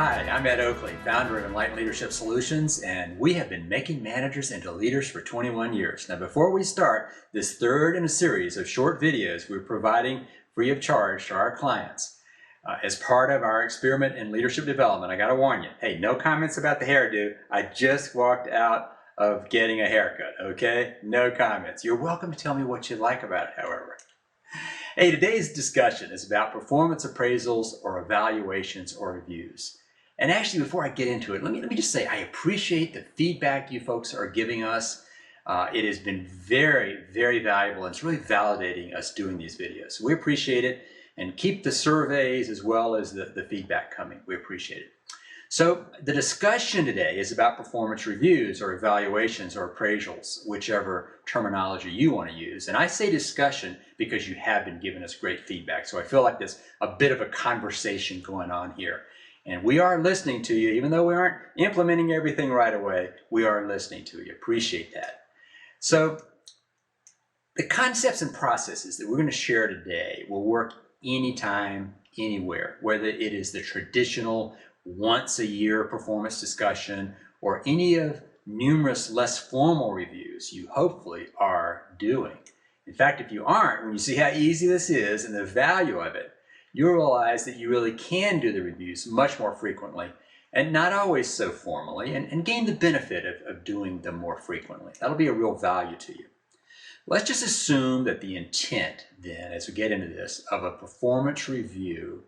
Hi, I'm Ed Oakley, founder of Enlightened Leadership Solutions, and we have been making managers into leaders for 21 years. Now, before we start this third in a series of short videos we're providing free of charge to our clients, as part of our experiment in leadership development, I got to warn you, hey, no comments about the hairdo. I just walked out of getting a haircut, okay? No comments. You're welcome to tell me what you like about it, however. Hey, today's discussion is about performance appraisals or evaluations or reviews. And actually, before I get into it, let me just say I appreciate the feedback you folks are giving us. It has been very, very valuable, and it's really validating us doing these videos. So we appreciate it, and keep the surveys as well as the feedback coming. We appreciate it. So the discussion today is about performance reviews or evaluations or appraisals, whichever terminology you want to use. And I say discussion because you have been giving us great feedback. So I feel like there's a bit of a conversation going on here. And we are listening to you, even though we aren't implementing everything right away, we are listening to you. Appreciate that. So the concepts and processes that we're going to share today will work anytime, anywhere, whether it is the traditional once a year performance discussion or any of numerous less formal reviews you hopefully are doing. In fact, if you aren't, when you see how easy this is and the value of it, you'll realize that you really can do the reviews much more frequently and not always so formally, and gain the benefit of doing them more frequently. That'll be a real value to you. Let's just assume that the intent then, as we get into this, of a performance review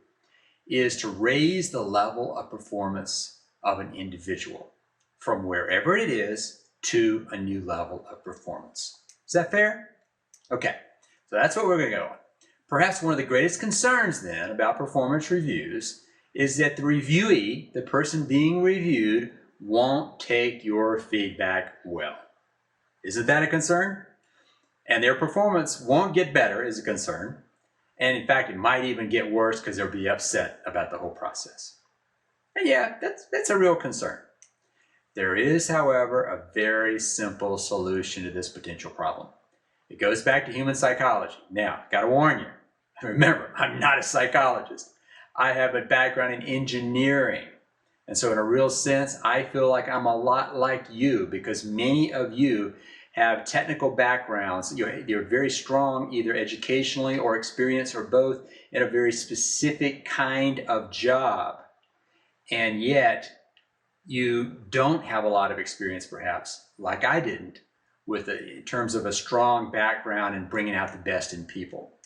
is to raise the level of performance of an individual from wherever it is to a new level of performance. Is that fair? Okay, so that's what we're going to go on. Perhaps one of the greatest concerns then about performance reviews is that the reviewee, the person being reviewed, won't take your feedback well. Isn't that a concern? And their performance won't get better is a concern. And in fact, it might even get worse because they'll be upset about the whole process. And yeah, that's a real concern. There is, however, a very simple solution to this potential problem. It goes back to human psychology. Now, got to warn you. Remember, I'm not a psychologist. I have a background in engineering. And so in a real sense, I feel like I'm a lot like you because many of you have technical backgrounds. You're very strong either educationally or experience or both in a very specific kind of job. And yet you don't have a lot of experience perhaps, like I didn't, in terms of a strong background in bringing out the best in people.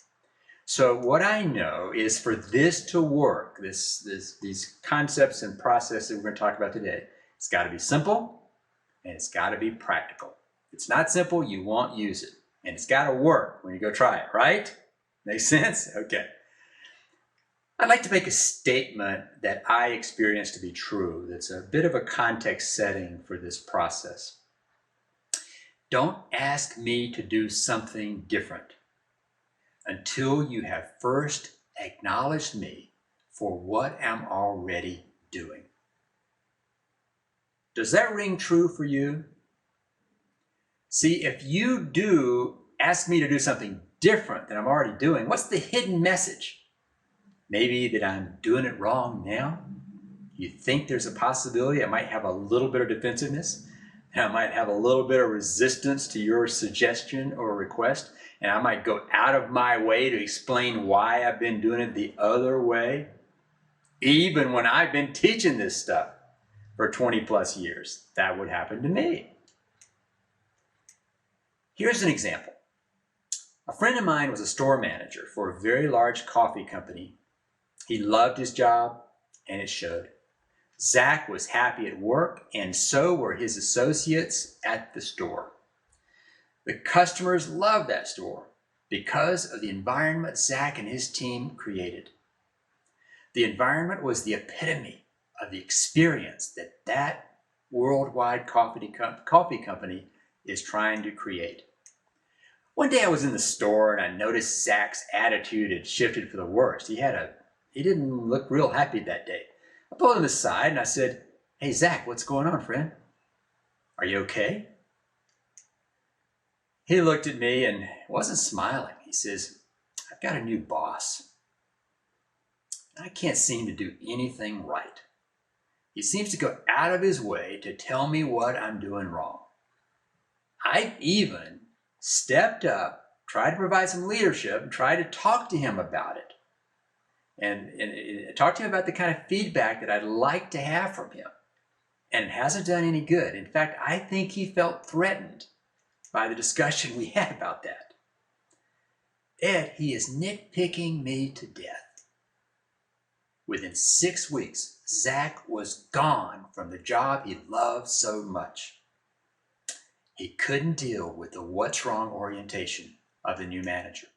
So what I know is for this to work, these concepts and processes that we're going to talk about today, it's got to be simple and it's got to be practical. If it's not simple, you won't use it. And it's got to work when you go try it, right? Makes sense? Okay. I'd like to make a statement that I experience to be true. That's a bit of a context setting for this process. Don't ask me to do something different until you have first acknowledged me for what I'm already doing. Does that ring true for you? See, if you do ask me to do something different than I'm already doing, what's the hidden message? Maybe that I'm doing it wrong now? You think there's a possibility I might have a little bit of defensiveness, and I might have a little bit of resistance to your suggestion or request, and I might go out of my way to explain why I've been doing it the other way, even when I've been teaching this stuff for 20 plus years. That would happen to me. Here's an example. A friend of mine was a store manager for a very large coffee company. He loved his job, and it showed. Zach was happy at work, and so were his associates at the store. The customers loved that store because of the environment Zach and his team created. The environment was the epitome of the experience that worldwide coffee company is trying to create. One day I was in the store and I noticed Zach's attitude had shifted for the worst. He didn't look real happy that day. I pulled him aside and I said, "Hey Zach, what's going on, friend? Are you okay?" He looked at me and wasn't smiling. He says, "I've got a new boss. I can't seem to do anything right. He seems to go out of his way to tell me what I'm doing wrong. I've even stepped up, tried to provide some leadership, and tried to talk to him about it. And talk to him about the kind of feedback that I'd like to have from him. And it hasn't done any good. In fact, I think he felt threatened by the discussion we had about that. Ed, he is nitpicking me to death. Within 6 weeks, Zach was gone from the job he loved so much. He couldn't deal with the what's wrong orientation of the new manager.